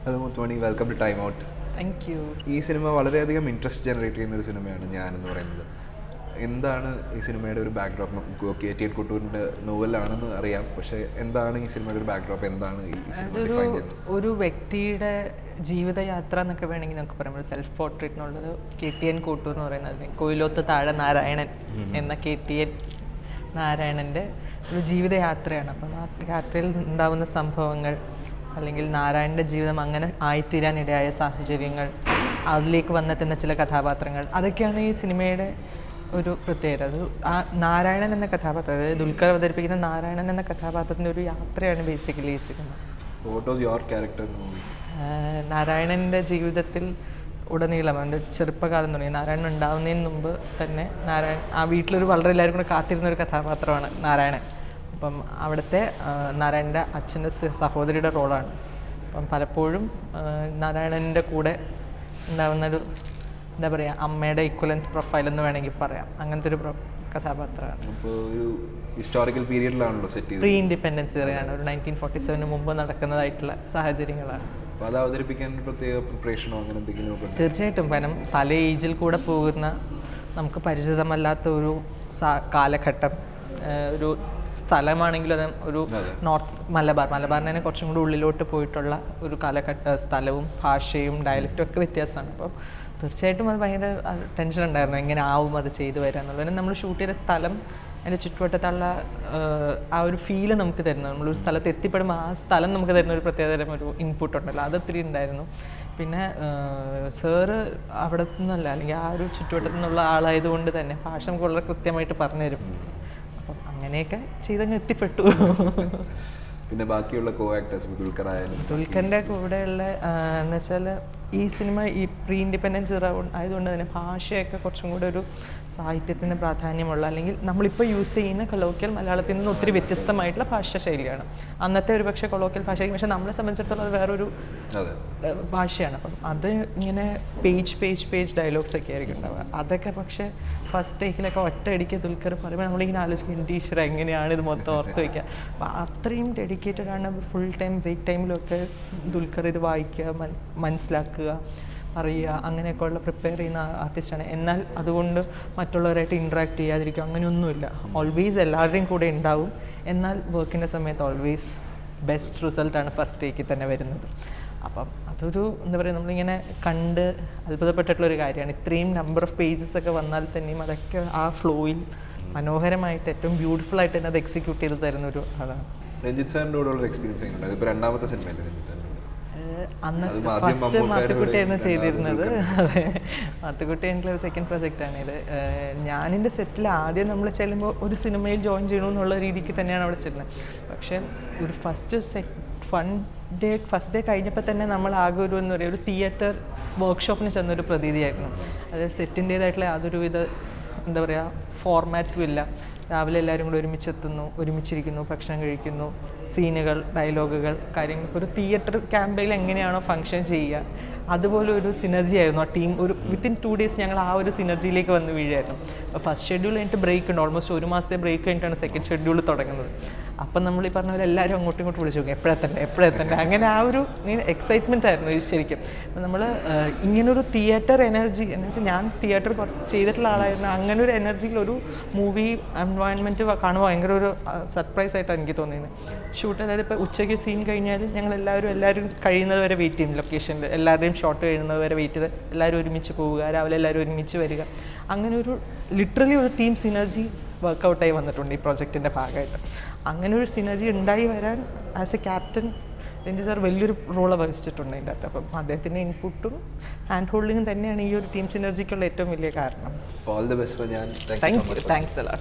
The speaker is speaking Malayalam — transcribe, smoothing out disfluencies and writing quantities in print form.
അത് Muthumani, welcome to time out. Thank you. ഈ സിനിമ വളരെയധികം ഇൻട്രസ്റ്റ് ജനറേറ്റ് ചെയ്യുന്ന ഒരു സിനിമയാണ് ഞാനെന്ന് പറയുന്നത്. എന്താണ് ഈ സിനിമയുടെ ഒരു ബാക്ക്ഡ്രോപ്പ്? KT കുട്ടൂരിൻ്റെ നോവലാണെന്ന് അറിയാം, പക്ഷേ എന്താണ് ഈ സിനിമയുടെ ഒരു ബാക്ക്ഡ്രോപ്പ്? എന്താണ് ഈ സിനിമ? ഒരു വ്യക്തിയുടെ ജീവിതയാത്ര എന്നൊക്കെ വേണമെങ്കിൽ നമുക്ക് പറയാം. സെൽഫ് പോർട്രേറ്റ് എന്നുള്ളത് KT കുട്ടൂർ എന്ന് പറയുന്നത് കൊയിലോത്ത് താഴെ നാരായണൻ എന്ന KT നാരായണൻ്റെ ഒരു ജീവിതയാത്രയാണ്. അപ്പം ആ യാത്രയിൽ ഉണ്ടാകുന്ന സംഭവങ്ങൾ, അല്ലെങ്കിൽ നാരായണൻ്റെ ജീവിതം അങ്ങനെ ആയിത്തീരാനിടയായ സാഹചര്യങ്ങൾ, അതിലേക്ക് വന്നെത്തുന്ന ചില കഥാപാത്രങ്ങൾ, അതൊക്കെയാണ് ഈ സിനിമയുടെ ഒരു പ്രത്യേകത. അത് ആ നാരായണൻ എന്ന കഥാപാത്രം, അതായത് ദുൽഖർ അവതരിപ്പിക്കുന്ന നാരായണൻ എന്ന കഥാപാത്രത്തിൻ്റെ ഒരു യാത്രയാണ് ബേസിക്കലി ഈ സിനിമ. What was your character? നാരായണൻ്റെ ജീവിതത്തിൽ ഉടനീളം അവൻ്റെ ചെറുപ്പകാലം തുടങ്ങി, നാരായണൻ ഉണ്ടാവുന്നതിന് മുമ്പ് തന്നെ ആ വീട്ടിലൊരു വളരെ എല്ലാവരും കൂടെ കാത്തിരുന്നൊരു കഥാപാത്രമാണ് നാരായണൻ. അപ്പം അവിടുത്തെ നാരായണൻ്റെ അച്ഛൻ്റെ സഹോദരിയുടെ റോളാണ്. അപ്പം പലപ്പോഴും നാരായണൻ്റെ കൂടെ ഉണ്ടാകുന്നൊരു എന്താ പറയുക, അമ്മയുടെ ഇക്വലൻറ്റ് പ്രൊഫൈൽ എന്ന് വേണമെങ്കിൽ പറയാം. അങ്ങനത്തെ ഒരു കഥാപാത്രമാണ്. അപ്പോൾ ഒരു ഹിസ്റ്റോറിക്കൽ പീരിയഡിലാണല്ലോ സെറ്റ് ചെയ്തത്. പ്രീ ഇൻഡിപെൻഡൻസ് ഏറിയാണ്, ഒരു 1947 മുമ്പ് നടക്കുന്നതായിട്ടുള്ള സാഹചര്യങ്ങളാണ്. അപ്പോൾ അത് അവതരിപ്പിക്കാൻ പ്രത്യേക പ്രിപ്പറേഷനോ അങ്ങനെ എന്തെങ്കിലും? തീർച്ചയായിട്ടും. കാരണം പല ഏജിൽ കൂടെ പോകുന്ന, നമുക്ക് പരിചിതമല്ലാത്ത ഒരു കാലഘട്ടം, ഒരു സ്ഥലമാണെങ്കിലും അത് ഒരു നോർത്ത് മലബാറിന് തന്നെ കുറച്ചും കൂടി ഉള്ളിലോട്ട് പോയിട്ടുള്ള ഒരു സ്ഥലവും ഭാഷയും ഡയലക്റ്റും ഒക്കെ വ്യത്യാസമാണ്. അപ്പോൾ തീർച്ചയായിട്ടും അത് ഭയങ്കര ടെൻഷൻ ഉണ്ടായിരുന്നു, എങ്ങനെ ആവും അത് ചെയ്തു വരിക എന്നുള്ളത്. നമ്മൾ ഷൂട്ട് ചെയ്ത സ്ഥലം, അതിൻ്റെ ചുറ്റുവട്ടത്തുള്ള ആ ഒരു ഫീല് നമുക്ക് തരുന്നത്, നമ്മളൊരു സ്ഥലത്ത് എത്തിപ്പെടുമ്പോൾ ആ സ്ഥലം നമുക്ക് തരുന്ന ഒരു പ്രത്യേകതരം ഒരു ഇൻപുട്ട് ഉണ്ടല്ലോ, അതൊത്തിരി ഉണ്ടായിരുന്നു. പിന്നെ സാറ് അവിടെ നിന്നല്ല, അല്ലെങ്കിൽ ആ ഒരു ചുറ്റുവട്ടത്തു നിന്നുള്ള ആളായതുകൊണ്ട് തന്നെ ഭാഷ നമുക്ക് വളരെ കൃത്യമായിട്ട് പറഞ്ഞു തരും. അപ്പം അങ്ങനെയൊക്കെ ചെയ്തങ്ങ് എത്തിപ്പെട്ടു. പിന്നെ ബാക്കിയുള്ള കോ ആക്ടേഴ്സ്, ദുൽഖറിൻ്റെ കൂടെയുള്ള എന്ന് വെച്ചാൽ ഈ സിനിമ ഈ പ്രീ ഇൻഡിപെൻഡൻസ് ആയതുകൊണ്ട് തന്നെ ഭാഷയൊക്കെ കുറച്ചും കൂടെ ഒരു സാഹിത്യത്തിന് പ്രാധാന്യമുള്ള, അല്ലെങ്കിൽ നമ്മളിപ്പോൾ യൂസ് ചെയ്യുന്ന കൊളോക്കിയൽ മലയാളത്തിൽ നിന്ന് ഒത്തിരി വ്യത്യസ്തമായിട്ടുള്ള ഭാഷാ ശൈലിയാണ്. അന്നത്തെ ഒരു പക്ഷേ കൊളോക്കിയൽ ഭാഷ, പക്ഷേ നമ്മളെ സംബന്ധിച്ചിടത്തോളം അത് വേറൊരു ഭാഷയാണ്. അപ്പം അത് ഇങ്ങനെ പേജ് ഡയലോഗ്സ് ഒക്കെ ആയിരിക്കും ഉണ്ടാവുക. അതൊക്കെ പക്ഷേ ഫസ്റ്റ് ടേക്കിലൊക്കെ ഒറ്റയടിക്ക് ദുൽഖർ പറയുമ്പോൾ നമ്മളിങ്ങനെ ആലോചിക്കും, ടീച്ചർ എങ്ങനെയാണ് ഇത് മൊത്തം ഓർത്ത് വയ്ക്കുക. അപ്പം അത്രയും ഡെഡിക്കേറ്റഡ് ആണ്. ഫുൾ ടൈം ബ്രേക്ക് ടൈമിലൊക്കെ ദുൽഖർ ഇത് വായിക്കുക, മനസ്സിലാക്കുക, അറിയുക, അങ്ങനെയൊക്കെയുള്ള പ്രിപ്പയർ ചെയ്യുന്ന ആർട്ടിസ്റ്റാണ്. എന്നാൽ അതുകൊണ്ട് മറ്റുള്ളവരായിട്ട് ഇൻട്രാക്ട് ചെയ്യാതിരിക്കുക അങ്ങനെയൊന്നുമില്ല. ഓൾവേസ് എല്ലാവരുടെയും കൂടെ ഉണ്ടാവും. എന്നാൽ വർക്കിൻ്റെ സമയത്ത് ഓൾവേസ് ബെസ്റ്റ് റിസൾട്ടാണ് ഫസ്റ്റ് ടേക്കിൽ തന്നെ വരുന്നത്. അപ്പം അതൊരു എന്താ പറയുക, നമ്മളിങ്ങനെ കണ്ട് അത്ഭുതപ്പെട്ടിട്ടുള്ളൊരു കാര്യമാണ്. ഇത്രയും നമ്പർ ഓഫ് പേജസ് ഒക്കെ വന്നാൽ തന്നെയും അതൊക്കെ ആ ഫ്ലോയിൽ മനോഹരമായിട്ട് ഏറ്റവും ബ്യൂട്ടിഫുൾ ആയിട്ട് തന്നെ അത് എക്സിക്യൂട്ട് ചെയ്ത് തരുന്നൊരു ആളാണ്. രഞ്ജിത്ത് സാറിൻ്റെ കൂടെയുള്ള എക്സ്പീരിയൻസ് എങ്ങനെയുണ്ട്? ഇപ്പോൾ രണ്ടാമത്തെ സിനിമയല്ലേ രഞ്ജിത്ത് സാറിൻ്റെ? അന്ന് ഫസ്റ്റ് മാത്തുക്കുട്ടിയായിരുന്നു ചെയ്തിരുന്നത്. അതെ, മാത്തുക്കുട്ടി എനിക്കുള്ള സെക്കൻഡ് പ്രൊജക്റ്റാണ് ഇത്. ഞാനെൻ്റെ സെറ്റിൽ ആദ്യം നമ്മൾ ചെല്ലുമ്പോൾ ഒരു സിനിമയിൽ ജോയിൻ ചെയ്യണമെന്നുള്ള രീതിക്ക് തന്നെയാണ് അവിടെ ചെല്ലുന്നത്. പക്ഷേ ഒരു ഫസ്റ്റ് ഡേ കഴിഞ്ഞപ്പോൾ തന്നെ നമ്മൾ ആകെ ഒരു എന്താ പറയുക, ഒരു തിയേറ്റർ വർക്ക്ഷോപ്പിന് ചെന്നൊരു പ്രതീതിയായിരുന്നു. അത് സെറ്റിൻ്റേതായിട്ടുള്ള യാതൊരുവിധ എന്താ പറയുക ഫോർമാറ്റും ഇല്ല. രാവിലെ എല്ലാവരും കൂടി ഒരുമിച്ചിരിക്കുന്നു, ഭക്ഷണം കഴിക്കുന്നു, സീനുകൾ, ഡയലോഗുകൾ, കാര്യങ്ങൾ. ഒരു തിയേറ്റർ ക്യാമ്പയിൽ എങ്ങനെയാണോ ഫങ്ഷൻ ചെയ്യുക അതുപോലെ ഒരു സിനർജി ആയിരുന്നു ആ ടീം. ഒരു വിത്തിൻ 2 days ഞങ്ങൾ ആ ഒരു സിനർജിയിലേക്ക് വന്ന് വീഴായിരുന്നു. ഫസ്റ്റ് ഷെഡ്യൂൾ കഴിഞ്ഞിട്ട് ബ്രേക്ക് ഉണ്ട്, ഓൾമോസ്റ്റ് 1 മാസത്തെ ബ്രേക്ക് കഴിഞ്ഞിട്ടാണ് സെക്കൻഡ് ഷെഡ്യൂൾ തുടങ്ങുന്നത്. അപ്പം നമ്മൾ ഈ പറഞ്ഞ പോലെ എല്ലാവരും അങ്ങോട്ടും ഇങ്ങോട്ട് വിളിച്ചു നോക്കും, എപ്പോഴെത്തന്നെ അങ്ങനെ ആ ഒരു എക്സൈറ്റ്മെൻ്റ് ആയിരുന്നു ഇത് ശരിക്കും. അപ്പം നമ്മൾ ഇങ്ങനൊരു തിയേറ്റർ എനർജി എന്ന് വെച്ചാൽ, ഞാൻ തിയേറ്റർ ചെയ്തിട്ടുള്ള ആളായിരുന്നു. അങ്ങനെ ഒരു എനർജിയിൽ ഒരു മൂവി എൻവയോൺമെൻറ്റ് കാണുമ്പോൾ ഭയങ്കര ഒരു സർപ്രൈസ് ആയിട്ടാണ് എനിക്ക് തോന്നിയത്. ഷൂട്ട് അതായത് ഇപ്പോൾ ഉച്ചയ്ക്ക് സീൻ കഴിഞ്ഞാൽ ഞങ്ങൾ എല്ലാവരും കഴിയുന്നത് വരെ വെയിറ്റ് ചെയ്യും ലൊക്കേഷനിൽ. എല്ലാവരുടെയും ഷോട്ട് കഴിയുന്നത് വരെ വെയിറ്റ് ചെയ്ത് എല്ലാവരും ഒരുമിച്ച് പോവുക, രാവിലെ എല്ലാവരും ഒരുമിച്ച് വരിക. അങ്ങനെ ഒരു ലിറ്ററലി ഒരു ടീം സിനർജി വർക്കൗട്ടായി വന്നിട്ടുണ്ട് ഈ പ്രോജക്റ്റിൻ്റെ ഭാഗമായിട്ട്. അങ്ങനെ ഒരു സിനർജി ഉണ്ടായി വരാൻ as A captain Ranjith sir വലിയൊരു റോള് വഹിച്ചിട്ടുണ്ട് അതിൻ്റെ അകത്ത്. അപ്പം അദ്ദേഹത്തിൻ്റെ ഇൻപുട്ടും ഹാൻഡ് ഹോൾഡിങ്ങും തന്നെയാണ് ഈ ഒരു ടീം സിനർജിക്കുള്ള ഏറ്റവും വലിയ കാരണം. All the best. Thanks a lot.